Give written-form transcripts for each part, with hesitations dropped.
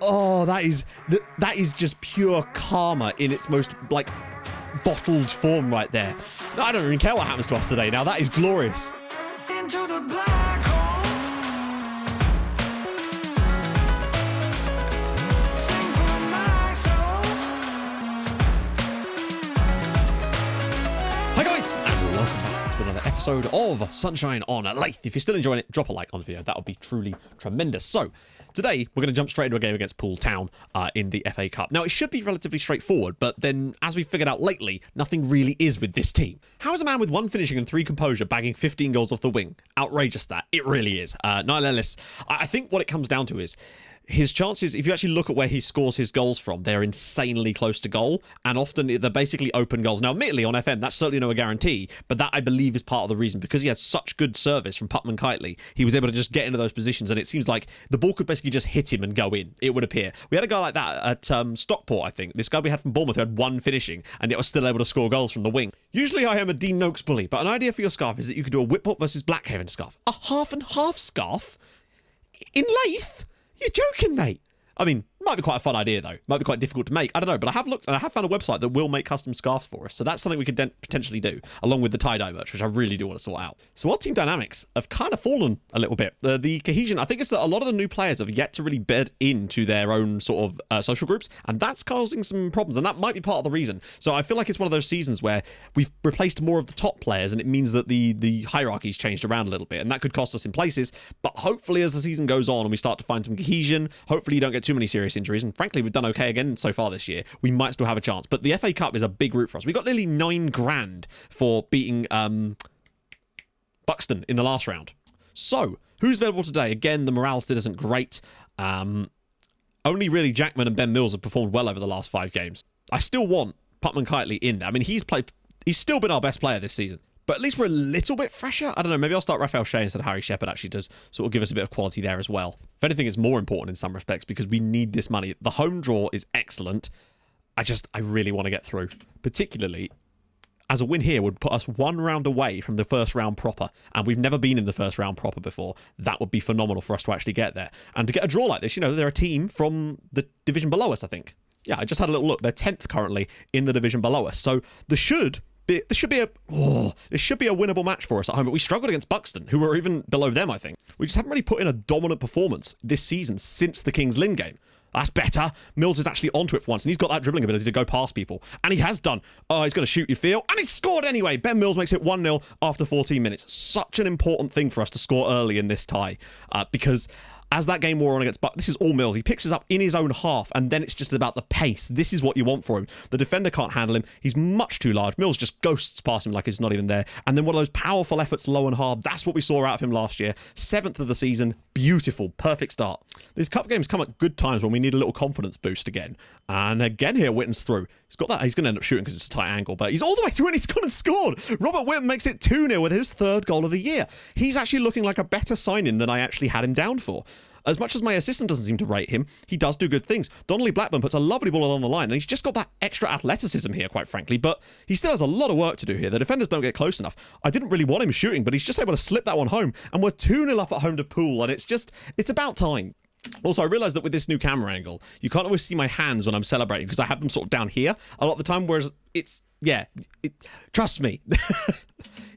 Oh, that is just pure karma in its most, like, bottled form right there. I don't even care what happens to us today now. That is glorious. Into the black hole. Sing for my soul. Hi guys, and welcome back to another episode of Sunshine on Leyth. If you're still enjoying it, drop a like on the video. That would be truly tremendous. So, today we're going to jump straight into a game against Poole Town in the FA Cup. Now, it should be relatively straightforward, but then, as we've figured out lately, nothing really is with this team. How is a man with 1 finishing and 3 composure bagging 15 goals off the wing? Outrageous, that. It really is. Niall Ellis, I think what it comes down to is his chances, if you actually look at where he scores his goals from, they're insanely close to goal, and often they're basically open goals. Now, admittedly, on FM, that's certainly no guarantee, but that, I believe, is part of the reason. Because he had such good service from Putman Kitely, he was able to just get into those positions, and it seems like the ball could basically just hit him and go in, it would appear. We had a guy like that at Stockport, I think. This guy we had from Bournemouth who had 1 finishing, and yet was still able to score goals from the wing. Usually I am a Dean Noakes bully, but an idea for your scarf is that you could do a Whitport versus Blackhaven scarf. A half and half scarf? In Leyth? You're joking, mate. I mean, might be quite a fun idea, though. Might be quite difficult to make. I don't know, but I have looked and I have found a website that will make custom scarves for us. So that's something we could potentially do, along with the tie-dye merch, which I really do want to sort out. So our team dynamics have kind of fallen a little bit. The cohesion, I think it's that a lot of the new players have yet to really bed into their own sort of social groups, and that's causing some problems, and that might be part of the reason. So I feel like it's one of those seasons where we've replaced more of the top players, and it means that the hierarchy's changed around a little bit, and that could cost us in places. But hopefully, as the season goes on and we start to find some cohesion, hopefully you don't get too many serious injuries, and frankly, we've done okay again so far this year. We might still have a chance, but the FA Cup is a big route for us. We got nearly 9 grand for beating Buxton in the last round. So, who's available today? Again, the morale still isn't great. Only really Jackman and Ben Mills have performed well over the last 5 games. I still want Putman Kitely in there. I mean, he's still been our best player this season. But at least we're a little bit fresher. I don't know, maybe I'll start Raphael Shea instead of Harry Shepherd. Actually does sort of give us a bit of quality there as well. If anything, it's more important in some respects because we need this money. The home draw is excellent. I really want to get through. Particularly, as a win here would put us 1 round away from the first round proper. And we've never been in the first round proper before. That would be phenomenal for us to actually get there. And to get a draw like this, you know, they're a team from the division below us, I think. Yeah, I just had a little look. They're 10th currently in the division below us. So this should be a winnable match for us at home, but we struggled against Buxton, who were even below them, I think. We just haven't really put in a dominant performance this season since the Kings Lynn game. That's better. Mills is actually onto it for once, and he's got that dribbling ability to go past people. And he has done. Oh, he's going to shoot, you feel. And he's scored anyway. Ben Mills makes it 1-0 after 14 minutes. Such an important thing for us to score early in this tie, because as that game wore on against Buck, this is all Mills. He picks us up in his own half, and then it's just about the pace. This is what you want for him. The defender can't handle him. He's much too large. Mills just ghosts past him like he's not even there. And then one of those powerful efforts low and hard. That's what we saw out of him last year. 7th of the season. Beautiful. Perfect start. These cup games come at good times when we need a little confidence boost again. And again here, Whitten's through. He's got that. He's going to end up shooting because it's a tight angle, but he's all the way through and he's gone and scored. Robert Whitten makes it 2-0 with his 3rd goal of the year. He's actually looking like a better signing than I actually had him down for. As much as my assistant doesn't seem to rate him, he does do good things. Donnelly Blackburn puts a lovely ball along the line, and he's just got that extra athleticism here, quite frankly, but he still has a lot of work to do here. The defenders don't get close enough. I didn't really want him shooting, but he's just able to slip that one home, and we're 2-0 up at home to Poole, and it's about time. Also, I realised that with this new camera angle, you can't always see my hands when I'm celebrating, because I have them sort of down here a lot of the time, whereas trust me.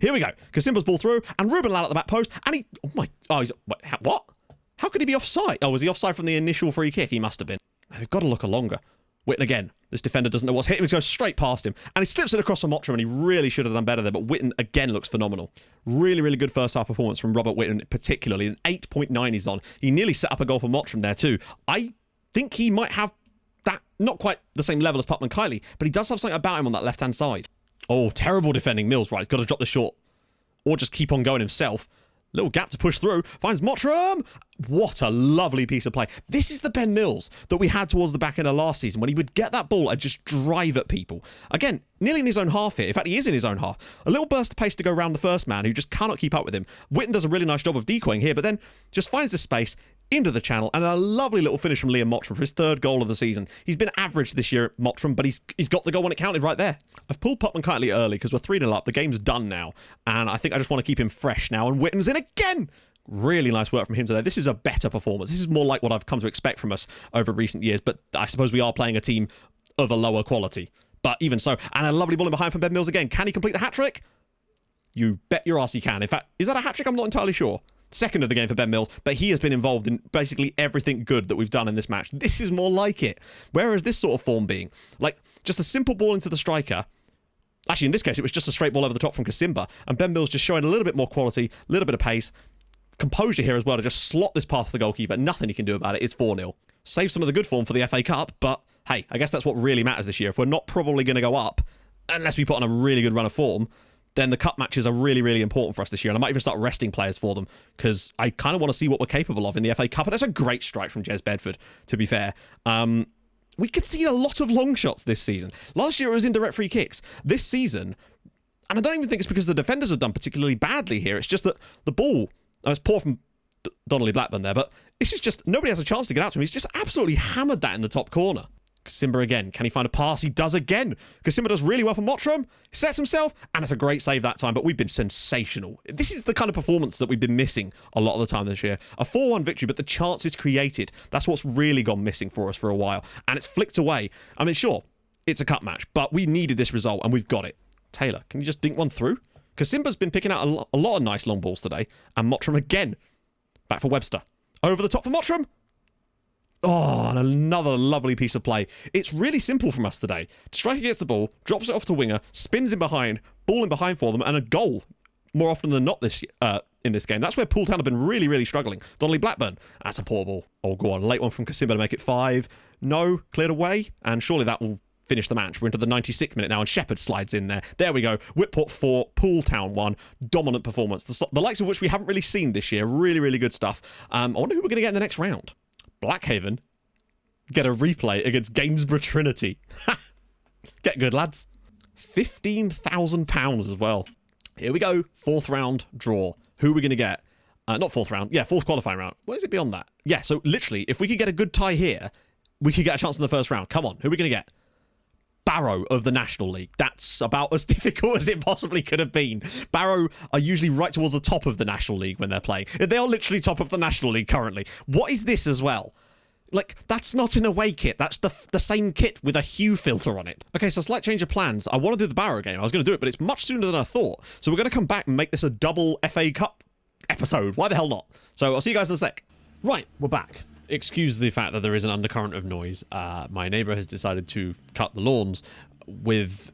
Here we go. Kasimba's ball through, and Ruben Lal at the back post, and what? How could he be offside? Oh, was he offside from the initial free kick? He must have been. They've got to look longer. Whitten again. This defender doesn't know what's hit him. He goes straight past him. And he slips it across for Mottram, and he really should have done better there. But Whitten, again, looks phenomenal. Really, really good first-half performance from Robert Whitten, particularly. An 8.9 he's on. He nearly set up a goal for Mottram there, too. I think he might have that, not quite the same level as Putman Kitely, but he does have something about him on that left-hand side. Oh, terrible defending Mills. Right, he's got to drop the short. Or just keep on going himself. Little gap to push through. Finds Mottram. What a lovely piece of play. This is the Ben Mills that we had towards the back end of last season when he would get that ball and just drive at people. Again, nearly in his own half here. In fact, he is in his own half. A little burst of pace to go around the first man who just cannot keep up with him. Whitten does a really nice job of decoying here, but then just finds the space into the channel, and a lovely little finish from Liam Mottram for his 3rd goal of the season. He's been average this year at Mottram, but he's got the goal when it counted right there. I've pulled Putman Kitely early because we're 3-0 up. The game's done now, and I think I just want to keep him fresh now, and Whitten's in again! Really nice work from him today. This is a better performance. This is more like what I've come to expect from us over recent years, but I suppose we are playing a team of a lower quality. But even so, and a lovely ball in behind from Ben Mills again. Can he complete the hat-trick? You bet your ass he can. In fact, is that a hat-trick? I'm not entirely sure. Second of the game for Ben Mills, but he has been involved in basically everything good that we've done in this match. This is more like it. Whereas this sort of form being, like, just a simple ball into the striker. Actually, in this case, it was just a straight ball over the top from Kasimba, and Ben Mills just showing a little bit more quality, a little bit of pace, composure here as well to just slot this past the goalkeeper. Nothing he can do about it. It's 4-0. Save some of the good form for the FA Cup, but hey, I guess that's what really matters this year. If we're not probably going to go up, unless we put on a really good run of form, then the cup matches are really, really important for us this year. And I might even start resting players for them because I kind of want to see what we're capable of in the FA Cup. And that's a great strike from Jez Bedford, to be fair. We concede a lot of long shots this season. Last year it was indirect free kicks. This season, and I don't even think it's because the defenders have done particularly badly here. It's just that the ball, it's poor from Donnelly Blackburn there, but it's just nobody has a chance to get out to him. He's just absolutely hammered that in the top corner. Kasimba again. Can he find a pass? He does again. Kasimba does really well for Mottram. Sets himself, and it's a great save that time, but we've been sensational. This is the kind of performance that we've been missing a lot of the time this year. A 4-1 victory, but the chances created, that's what's really gone missing for us for a while, and it's flicked away. I mean, sure, it's a cup match, but we needed this result, and we've got it. Taylor, can you just dink one through? Kasimba's been picking out a lot of nice long balls today, and Mottram again. Back for Webster. Over the top for Mottram. Oh, and another lovely piece of play. It's really simple from us today. Striker gets the ball, drops it off to winger, spins in behind, ball in behind for them, and a goal more often than not in this game. That's where Poole Town have been really, really struggling. Donnelly Blackburn, that's a poor ball. Oh, go on. Late one from Kasimba to make it 5. No, cleared away, and surely that will finish the match. We're into the 96th minute now, and Shepherd slides in there. There we go. Whitport 4, Poole Town 1. Dominant performance. The likes of which we haven't really seen this year. Really, really good stuff. I wonder who we're going to get in the next round. Blackhaven get a replay against Gainsborough Trinity. Get good, lads. £15,000 as well. Here we go. 4th round draw. Who are we going to get? Not 4th round. Yeah, 4th qualifying round. What is it beyond that? Yeah, so literally, if we could get a good tie here, we could get a chance in the first round. Come on. Who are we going to get? Barrow of the National League. That's about as difficult as it possibly could have been. Barrow are usually right towards the top of the National League when they're playing. They are literally top of the National League currently. What is this as well? Like, that's not an away kit. That's the same kit with a hue filter on it. Okay, so slight change of plans. I want to do the Barrow game. I was going to do it, but it's much sooner than I thought. So we're going to come back and make this a double FA Cup episode. Why the hell not? So I'll see you guys in a sec. Right, we're back. Excuse the fact that there is an undercurrent of noise. My neighbour has decided to cut the lawns with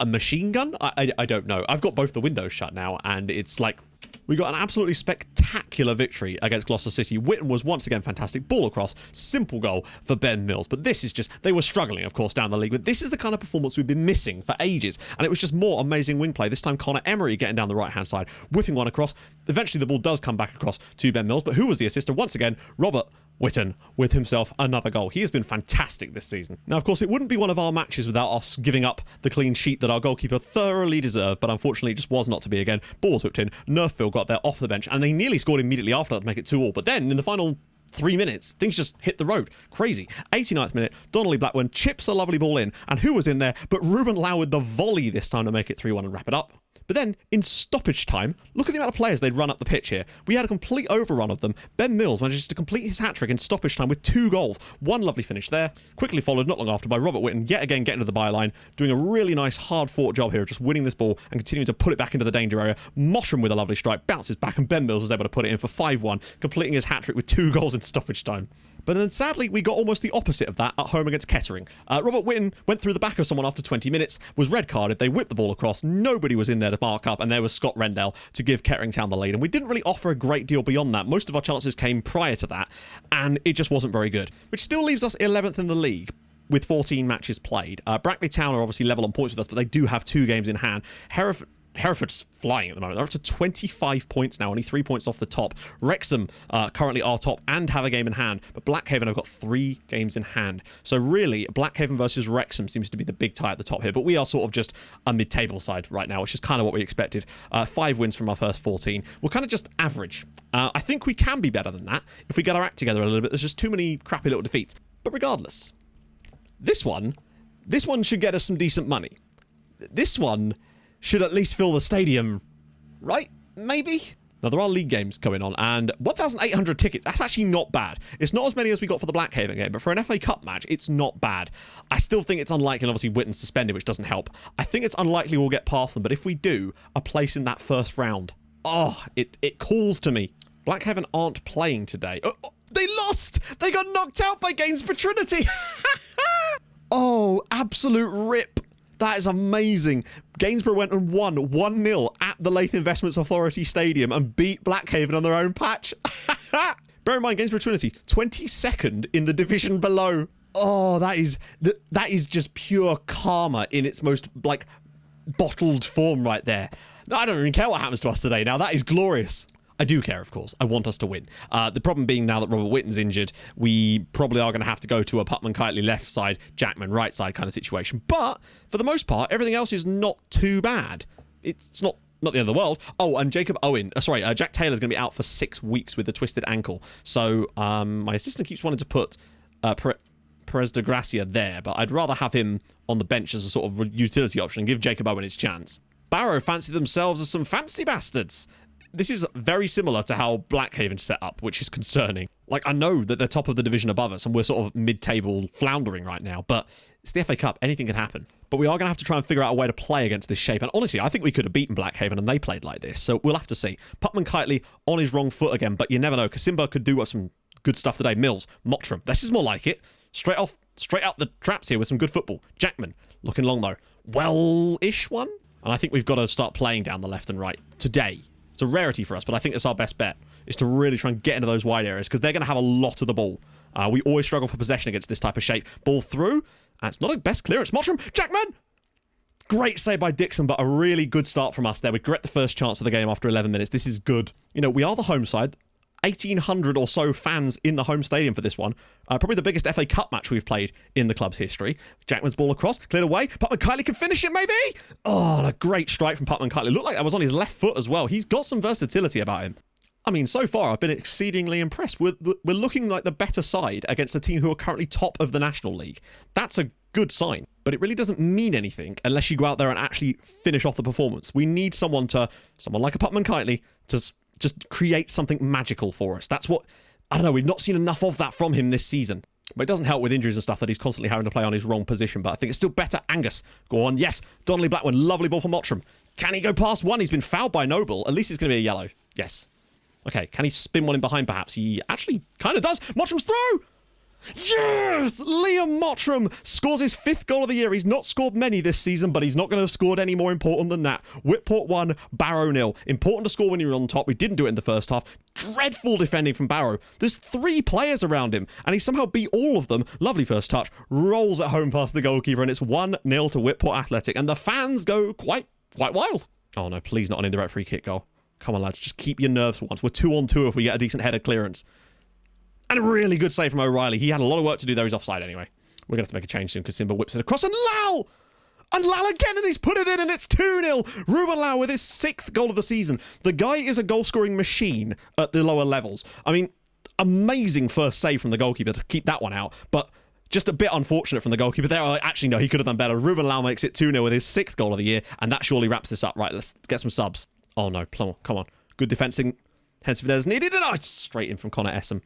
a machine gun? I don't know. I've got both the windows shut now, and it's like we got an absolutely spectacular victory against Gloucester City. Whitten was once again fantastic. Ball across. Simple goal for Ben Mills. But this is just... They were struggling, of course, down the league. But this is the kind of performance we've been missing for ages. And it was just more amazing wing play. This time, Connor Emery getting down the right-hand side, whipping one across. Eventually, the ball does come back across to Ben Mills. But who was the assister? Once again, Robert Whitten with himself another goal. He has been fantastic this season. Now, of course, it wouldn't be one of our matches without us giving up the clean sheet that our goalkeeper thoroughly deserved, but unfortunately it just was not to be again. Ball was whipped in. Nerfville got there off the bench, and they nearly scored immediately after that to make it 2-2. But then, in the final 3 minutes, things just hit the road. Crazy. 89th minute, Donnelly Blackburn chips a lovely ball in, and who was in there but Ruben Lau with the volley this time to make it 3-1 and wrap it up. But then, in stoppage time, look at the amount of players they'd run up the pitch here. We had a complete overrun of them. Ben Mills manages to complete his hat-trick in stoppage time with 2 goals. One lovely finish there. Quickly followed not long after by Robert Whitten, yet again getting to the byline, doing a really nice hard-fought job here of just winning this ball and continuing to put it back into the danger area. Mottram with a lovely strike, bounces back, and Ben Mills is able to put it in for 5-1, completing his hat-trick with 2 goals in stoppage time. But then sadly, we got almost the opposite of that at home against Kettering. Robert Whitten went through the back of someone after 20 minutes, was red-carded, they whipped the ball across, nobody was in there to mark up, and there was Scott Rendell to give Kettering Town the lead. And we didn't really offer a great deal beyond that. Most of our chances came prior to that, and it just wasn't very good. Which still leaves us 11th in the league with 14 matches played. Brackley Town are obviously level on points with us, but they do have 2 games in hand. Hereford's flying at the moment. They're up to 25 points now, only 3 points off the top. Wrexham currently are top and have a game in hand, but Blackhaven have got 3 games in hand. So really, Blackhaven versus Wrexham seems to be the big tie at the top here, but we are sort of just a mid-table side right now, which is kind of what we expected. 5 wins from our first 14. We're kind of just average. I think we can be better than that if we get our act together a little bit. There's just too many crappy little defeats. But regardless, this one should get us some decent money. This one should at least fill the stadium, right? Maybe? Now, there are league games going on, and 1,800 tickets, that's actually not bad. It's not as many as we got for the Blackhaven game, but for an FA Cup match, it's not bad. I still think it's unlikely, and obviously Witten's suspended, which doesn't help. I think it's unlikely we'll get past them, but if we do, a place in that first round, oh, it calls to me. Blackhaven aren't playing today. Oh, they lost! They got knocked out by Gainsborough Trinity! Oh, absolute rip. That is amazing. Gainsborough went and won 1-0 at the Leyth Investments Authority Stadium and beat Blackhaven on their own patch. Bear in mind, Gainsborough Trinity, 22nd in the division below. Oh, that is just pure karma in its most, like, bottled form right there. I don't even care what happens to us today now. That is glorious. I do care, of course. I want us to win. The problem being now that Robert Whitten's injured, we probably are going to have to go to a Putman-Kiteley left side, Jackman right side kind of situation. But for the most part, everything else is not too bad. It's not the end of the world. Oh, and Jack Taylor's going to be out for 6 weeks with a twisted ankle. So my assistant keeps wanting to put Perez de Gracia there, but I'd rather have him on the bench as a sort of utility option and give Jacob Owen his chance. Barrow fancy themselves as some fancy bastards. This is very similar to how Blackhaven set up, which is concerning. Like, I know that they're top of the division above us and we're sort of mid-table floundering right now, but it's the FA Cup. Anything can happen. But we are going to have to try and figure out a way to play against this shape. And honestly, I think we could have beaten Blackhaven and they played like this. So we'll have to see. Putman-Kiteley on his wrong foot again, but you never know. Kasimba could do some good stuff today. Mills, Mottram. This is more like it. Straight out the traps here with some good football. Jackman, looking long though. Well-ish one. And I think we've got to start playing down the left and right today. It's a rarity for us, but I think it's our best bet, is to really try and get into those wide areas, because they're going to have a lot of the ball. We always struggle for possession against this type of shape. Ball through. It's not a best clearance. Mottram, Jackman! Great save by Dixon, but a really good start from us there. We get the first chance of the game after 11 minutes. This is good. You know, we are the home side. 1,800 or so fans in the home stadium for this one. Probably the biggest FA Cup match we've played in the club's history. Jackman's ball across, cleared away. Putman-Kiteley can finish it, maybe? Oh, and a great strike from Putman-Kiteley. Looked like that was on his left foot as well. He's got some versatility about him. I mean, so far, I've been exceedingly impressed. We're looking like the better side against a team who are currently top of the National League. That's a good sign, but it really doesn't mean anything unless you go out there and actually finish off the performance. We need someone like a Putman-Kiteley to just create something magical for us. That's what, I don't know, we've not seen enough of that from him this season. But it doesn't help with injuries and stuff that he's constantly having to play on his wrong position. But I think it's still better. Angus, go on. Yes, Donnelly Blackburn, lovely ball for Mottram. Can he go past one? He's been fouled by Noble. At least it's going to be a yellow. Yes. Okay, can he spin one in behind perhaps? He actually kind of does. Mottram's throw! Yes! Liam Mottram scores his 5th goal of the year. He's not scored many this season, but he's not going to have scored any more important than that. Whitport 1, Barrow 0. Important to score when you're on top. We didn't do it in the first half. Dreadful defending from Barrow. There's 3 players around him, and he somehow beat all of them. Lovely first touch. Rolls it home past the goalkeeper, and it's 1-0 to Whitport Athletic, and the fans go quite wild. Oh no, please not an indirect free kick goal. Come on, lads, just keep your nerves for once. We're 2-on-2 if we get a decent header clearance. And a really good save from O'Reilly. He had a lot of work to do there. He's offside anyway. We're going to have to make a change soon because Simba whips it across. And Lau! And Lau again, and he's put it in, and it's 2-0. Ruben Lau with his 6th goal of the season. The guy is a goal-scoring machine at the lower levels. I mean, amazing first save from the goalkeeper to keep that one out. But just a bit unfortunate from the goalkeeper there. Actually, no, he could have done better. Ruben Lau makes it 2-0 with his 6th goal of the year, and that surely wraps this up. Right, let's get some subs. Oh, no, come on. Good defending. Hence, if there's needed, and it's straight in from Connor Essam.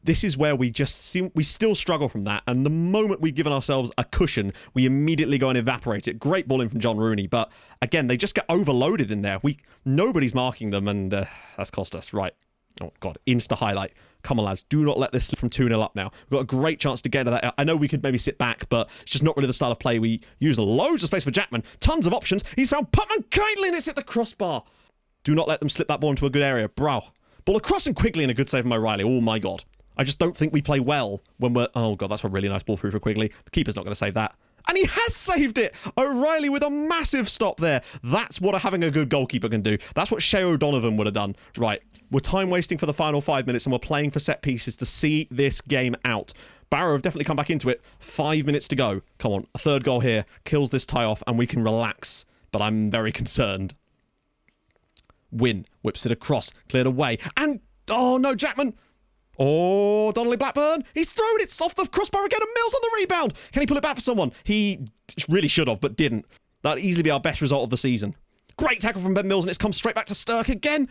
This is where we still struggle from that, and the moment we've given ourselves a cushion, we immediately go and evaporate it. Great ball in from John Rooney, but again, they just get overloaded in there. Nobody's marking them, and that's cost us. Right. Oh, God. Insta highlight. Come on, lads. Do not let this slip from 2-0 up now. We've got a great chance to get to that. I know we could maybe sit back, but it's just not really the style of play. We use loads of space for Jackman. Tons of options. He's found Putman-Kiteley, and it's hit the crossbar. Do not let them slip that ball into a good area. Brow. Ball across and Quigley, and a good save from O'Reilly. Oh, my God. I just don't think we play well when we're... Oh, God, that's a really nice ball through for Quigley. The keeper's not going to save that. And he has saved it! O'Reilly with a massive stop there. That's what having a good goalkeeper can do. That's what Shea O'Donovan would have done. Right, we're time wasting for the final 5 minutes, and we're playing for set pieces to see this game out. Barrow have definitely come back into it. 5 minutes to go. Come on, a 3rd goal here. Kills this tie off, and we can relax. But I'm very concerned. Win. Whips it across. Cleared away. And... Oh, no, Jackman... Oh, Donnelly Blackburn. He's thrown it off the crossbar again, and Mills on the rebound. Can he pull it back for someone? He really should have, but didn't. That'd easily be our best result of the season. Great tackle from Ben Mills, and it's come straight back to Stirk again.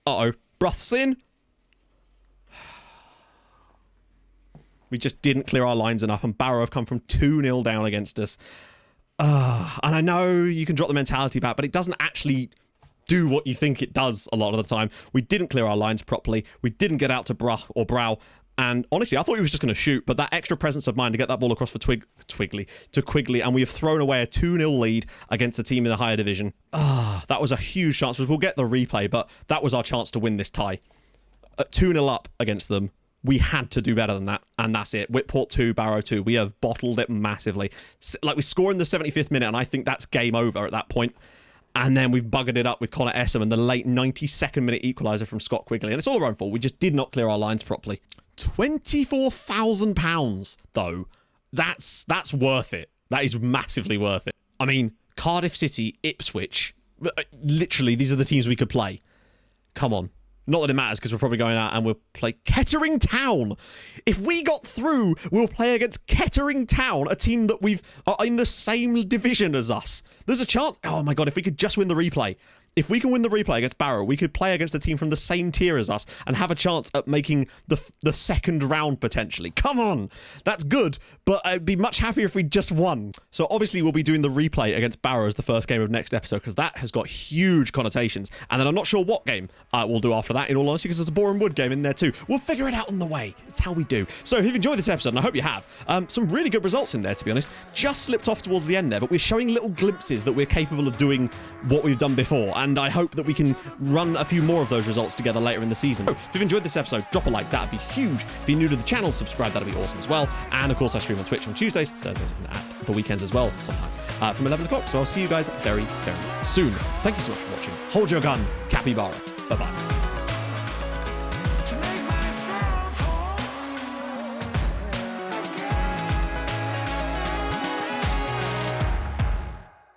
Uh-oh. Breaths in. We just didn't clear our lines enough, and Barrow have come from 2-0 down against us. And I know you can drop the mentality back, but it doesn't actually do what you think it does a lot of the time. We didn't clear our lines properly. We didn't get out to Brow. And honestly, I thought he was just going to shoot, but that extra presence of mind to get that ball across for Quigley, and we have thrown away a 2-0 lead against a team in the higher division. That was a huge chance. We'll get the replay, but that was our chance to win this tie. At 2-0 up against them, we had to do better than that, and that's it. Whitport 2, Barrow 2. We have bottled it massively. Like, we score in the 75th minute, and I think that's game over at that point. And then we've buggered it up with Connor Essam and the late 92nd minute equaliser from Scott Quigley. And it's all our own fault. We just did not clear our lines properly. £24,000, though. That's worth it. That is massively worth it. I mean, Cardiff City, Ipswich. Literally, these are the teams we could play. Come on. Not that it matters, because we're probably going out and we'll play Kettering Town. If we got through, we'll play against Kettering Town, a team that are in the same division as us. There's a chance. Oh my God, if we could just win the replay. If we can win the replay against Barrow, we could play against a team from the same tier as us and have a chance at making the second round potentially. Come on. That's good, but I'd be much happier if we just won. So obviously we'll be doing the replay against Barrow as the first game of next episode, because that has got huge connotations. And then I'm not sure what game we'll do after that, in all honesty, because there's a Boreham Wood game in there too. We'll figure it out on the way. It's how we do. So if you've enjoyed this episode, and I hope you have, some really good results in there, to be honest. Just slipped off towards the end there, but we're showing little glimpses that we're capable of doing what we've done before. And I hope that we can run a few more of those results together later in the season. So if you've enjoyed this episode, drop a like. That'd be huge. If you're new to the channel, subscribe. That'd be awesome as well. And of course, I stream on Twitch on Tuesdays, Thursdays, and at the weekends as well sometimes from 11 o'clock. So I'll see you guys very, very soon. Thank you so much for watching. Hold your gun, Capybara. Bye-bye.